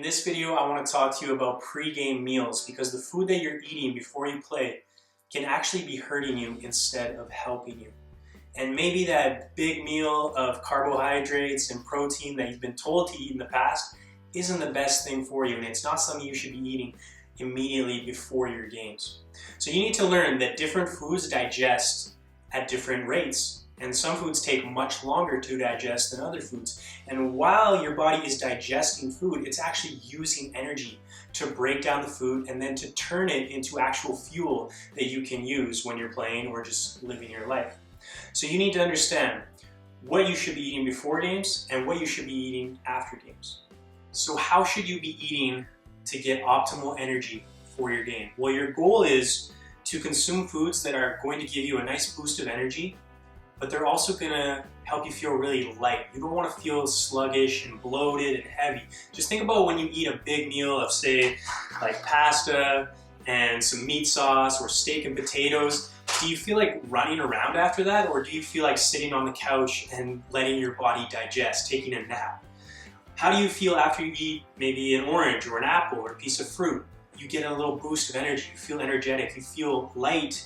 this video, I want to talk to you about pre-game meals because the food that you're eating before you play can actually be hurting you instead of helping you. And maybe that big meal of carbohydrates and protein that you've been told to eat in the past isn't the best thing for you, and it's not something you should be eating immediately before your games. So you need to learn that different foods digest at different rates. And some foods take much longer to digest than other foods. And while your body is digesting food, it's actually using energy to break down the food and then to turn it into actual fuel that you can use when you're playing or just living your life. So you need to understand what you should be eating before games and what you should be eating after games. So how should you be eating to get optimal energy for your game? Well, your goal is to consume foods that are going to give you a nice boost of energy, but they're also gonna help you feel really light. You don't wanna feel sluggish and bloated and heavy. Just think about when you eat a big meal of, say, like pasta and some meat sauce or steak and potatoes. Do you feel like running around after that, or do you feel like sitting on the couch and letting your body digest, taking a nap? How do you feel after you eat maybe an orange or an apple or a piece of fruit? You get a little boost of energy, you feel energetic, you feel light,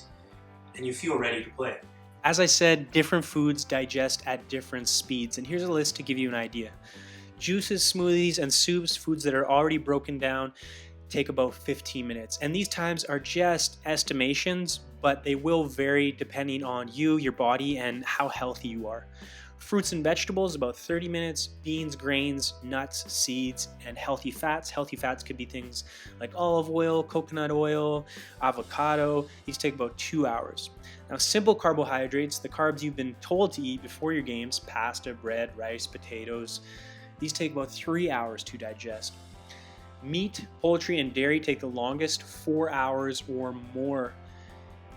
and you feel ready to play. As I said, different foods digest at different speeds, and here's a list to give you an idea. Juices, smoothies, and soups, foods that are already broken down, take about 15 minutes. And these times are just estimations, but they will vary depending on you, your body, and how healthy you are. Fruits and vegetables, about 30 minutes. Beans, grains, nuts, seeds, and healthy fats. Healthy fats could be things like olive oil, coconut oil, avocado. These take about 2 hours. Now, simple carbohydrates, the carbs you've been told to eat before your games, pasta, bread, rice, potatoes, these take about 3 hours to digest. Meat, poultry, and dairy take the longest, 4 hours or more.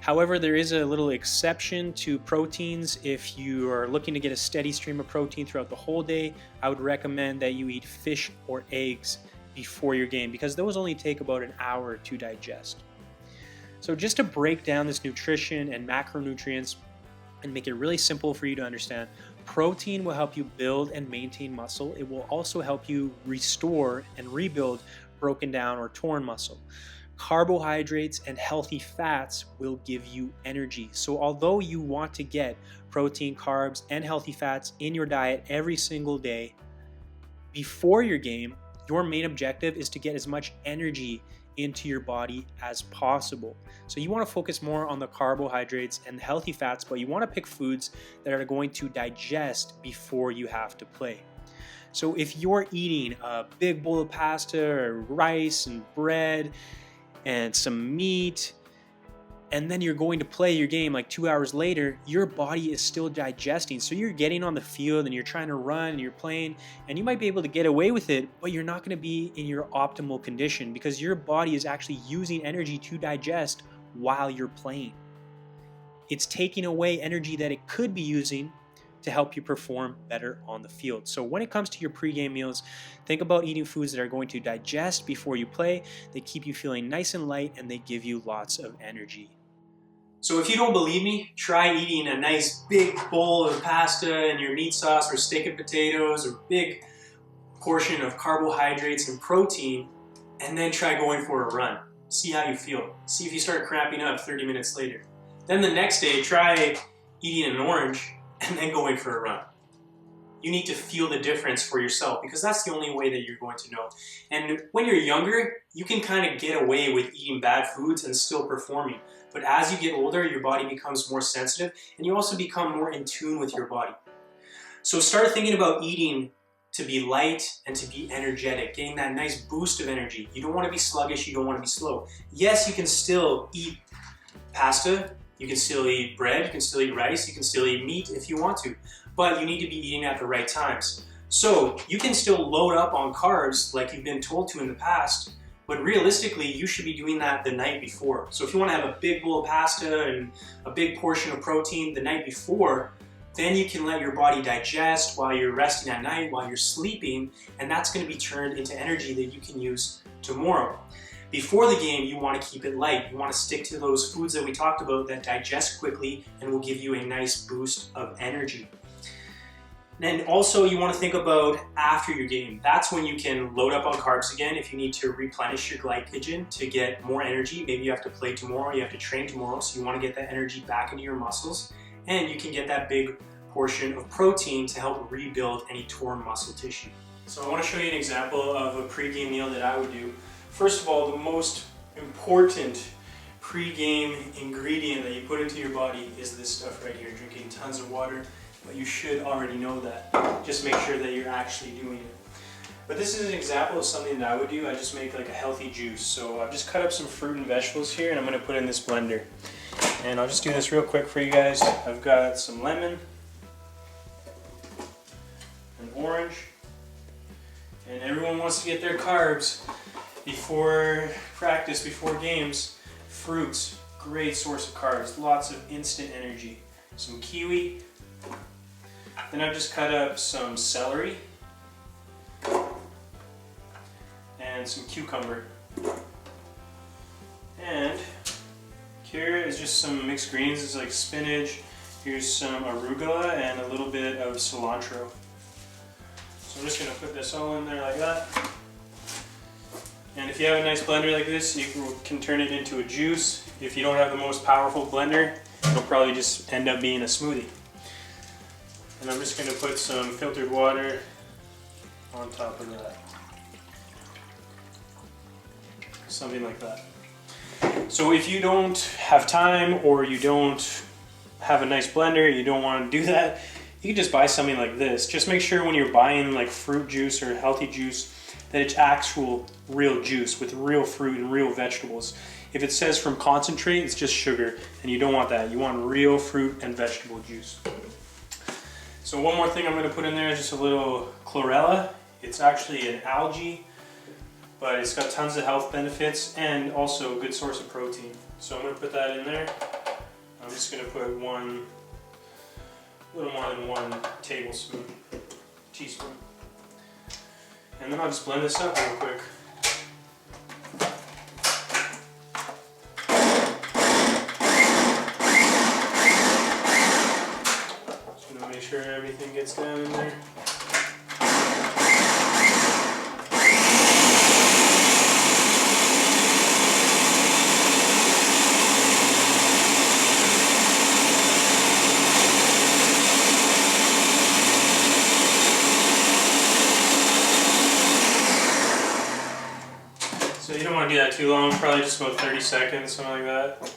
However, there is a little exception to proteins. If you are looking to get a steady stream of protein throughout the whole day, I would recommend that you eat fish or eggs before your game because those only take about an hour to digest. So just to break down this nutrition and macronutrients and make it really simple for you to understand, protein will help you build and maintain muscle. It will also help you restore and rebuild broken down or torn muscle. Carbohydrates and healthy fats will give you energy. So although you want to get protein, carbs, and healthy fats in your diet every single day, before your game, your main objective is to get as much energy into your body as possible. So you want to focus more on the carbohydrates and the healthy fats, but you want to pick foods that are going to digest before you have to play. So if you're eating a big bowl of pasta or rice and bread and some meat, and then you're going to play your game like 2 hours later, your body is still digesting. So you're getting on the field and you're trying to run and you're playing, and you might be able to get away with it, but you're not going to be in your optimal condition because your body is actually using energy to digest while you're playing. It's taking away energy that it could be using to help you perform better on the field. So when it comes to your pregame meals, think about eating foods that are going to digest before you play. They keep you feeling nice and light, and they give you lots of energy. So if you don't believe me, try eating a nice big bowl of pasta and your meat sauce or steak and potatoes or big portion of carbohydrates and protein, and then try going for a run. See how you feel. See if you start cramping up 30 minutes later. Then the next day, try eating an orange and then going for a run. You need to feel the difference for yourself because that's the only way that you're going to know. And when you're younger, you can kind of get away with eating bad foods and still performing. But as you get older, your body becomes more sensitive and you also become more in tune with your body. So start thinking about eating to be light and to be energetic, getting that nice boost of energy. You don't want to be sluggish, you don't want to be slow. Yes, you can still eat pasta, you can still eat bread, you can still eat rice, you can still eat meat if you want to, but you need to be eating at the right times. So you can still load up on carbs like you've been told to in the past, but realistically, you should be doing that the night before. So if you want to have a big bowl of pasta and a big portion of protein the night before, then you can let your body digest while you're resting at night, while you're sleeping, and that's going to be turned into energy that you can use tomorrow. Before the game, you want to keep it light. You want to stick to those foods that we talked about that digest quickly and will give you a nice boost of energy. And also you want to think about after your game. That's when you can load up on carbs again if you need to replenish your glycogen to get more energy. Maybe you have to play tomorrow, you have to train tomorrow, so you want to get that energy back into your muscles. And you can get that big portion of protein to help rebuild any torn muscle tissue. So I want to show you an example of a pre-game meal that I would do. First of all, the most important pre-game ingredient that you put into your body is this stuff right here, drinking tons of water. But you should already know that. Just make sure that you're actually doing it. But this is an example of something that I would do. I just make like a healthy juice. So I've just cut up some fruit and vegetables here and I'm going to put in this blender. And I'll just do this real quick for you guys. I've got some lemon, an orange, and everyone wants to get their carbs before practice, before games. Fruits, great source of carbs, lots of instant energy. Some kiwi. Then I've just cut up some celery and some cucumber. And here is just some mixed greens. It's like spinach. Here's some arugula and a little bit of cilantro. So I'm just going to put this all in there like that. And if you have a nice blender like this, you can turn it into a juice. If you don't have the most powerful blender, it'll probably just end up being a smoothie. And I'm just going to put some filtered water on top of that. Something like that. So if you don't have time or you don't have a nice blender, you don't want to do that, you can just buy something like this. Just make sure when you're buying like fruit juice or healthy juice that it's actual real juice with real fruit and real vegetables. If it says from concentrate, it's just sugar, and you don't want that. You want real fruit and vegetable juice. So one more thing I'm going to put in there is just a little chlorella. It's actually an algae, but it's got tons of health benefits and also a good source of protein. So I'm going to put that in there. I'm just going to put a little more than 1 teaspoon. And then I'll just blend this up real quick. Make sure everything gets down in there. So you don't want to do that too long, probably just about 30 seconds, something like that.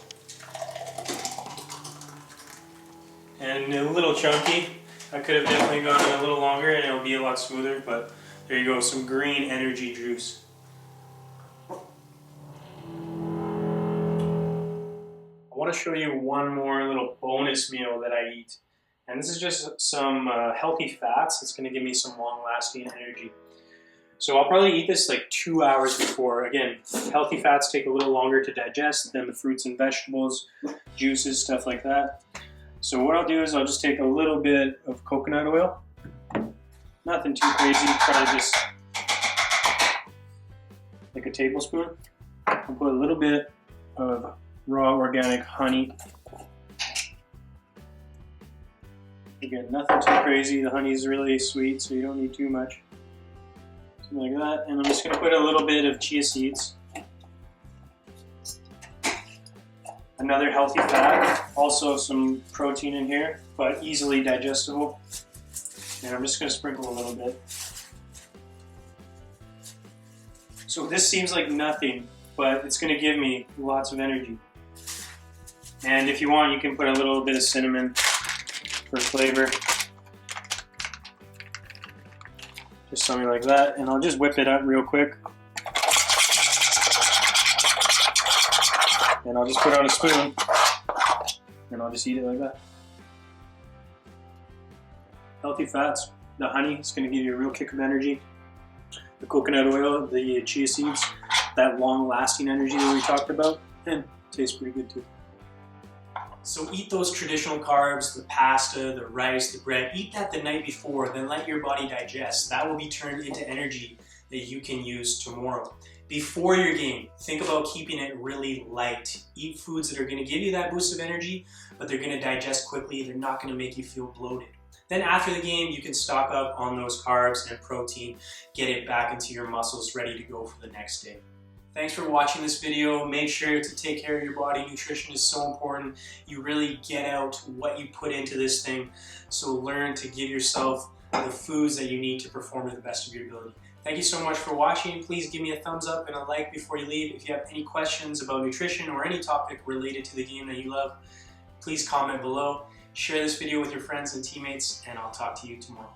And a little chunky. I could have definitely gone a little longer and it'll be a lot smoother, but there you go, some green energy juice. I want to show you one more little bonus meal that I eat. And this is just some healthy fats. It's going to give me some long-lasting energy. So I'll probably eat this like 2 hours before. Again, healthy fats take a little longer to digest than the fruits and vegetables, juices, stuff like that. So what I'll do is I'll just take a little bit of coconut oil. Nothing too crazy, probably just like a tablespoon. I'll put a little bit of raw organic honey. Again, nothing too crazy. The honey is really sweet, so you don't need too much. Something like that. And I'm just going to put a little bit of chia seeds. Another healthy fat, also some protein in here, but easily digestible. And I'm just going to sprinkle a little bit. So this seems like nothing, but it's going to give me lots of energy. And if you want, you can put a little bit of cinnamon for flavor. Just something like that. And I'll just whip it up real quick. And I'll just put it on a spoon, and I'll just eat it like that. Healthy fats. The honey is going to give you a real kick of energy. The coconut oil, the chia seeds, that long-lasting energy that we talked about, and tastes pretty good too. So eat those traditional carbs, the pasta, the rice, the bread. Eat that the night before, then let your body digest. That will be turned into energy that you can use tomorrow. Before your game, think about keeping it really light. Eat foods that are going to give you that boost of energy, but they're going to digest quickly. They're not going to make you feel bloated. Then after the game, you can stock up on those carbs and protein, get it back into your muscles ready to go for the next day. Thanks for watching this video. Make sure to take care of your body. Nutrition is so important. You really get out what you put into this thing. So learn to give yourself the foods that you need to perform to the best of your ability. Thank you so much for watching. Please give me a thumbs up and a like before you leave. If you have any questions about nutrition or any topic related to the game that you love, please comment below. Share this video with your friends and teammates, and I'll talk to you tomorrow.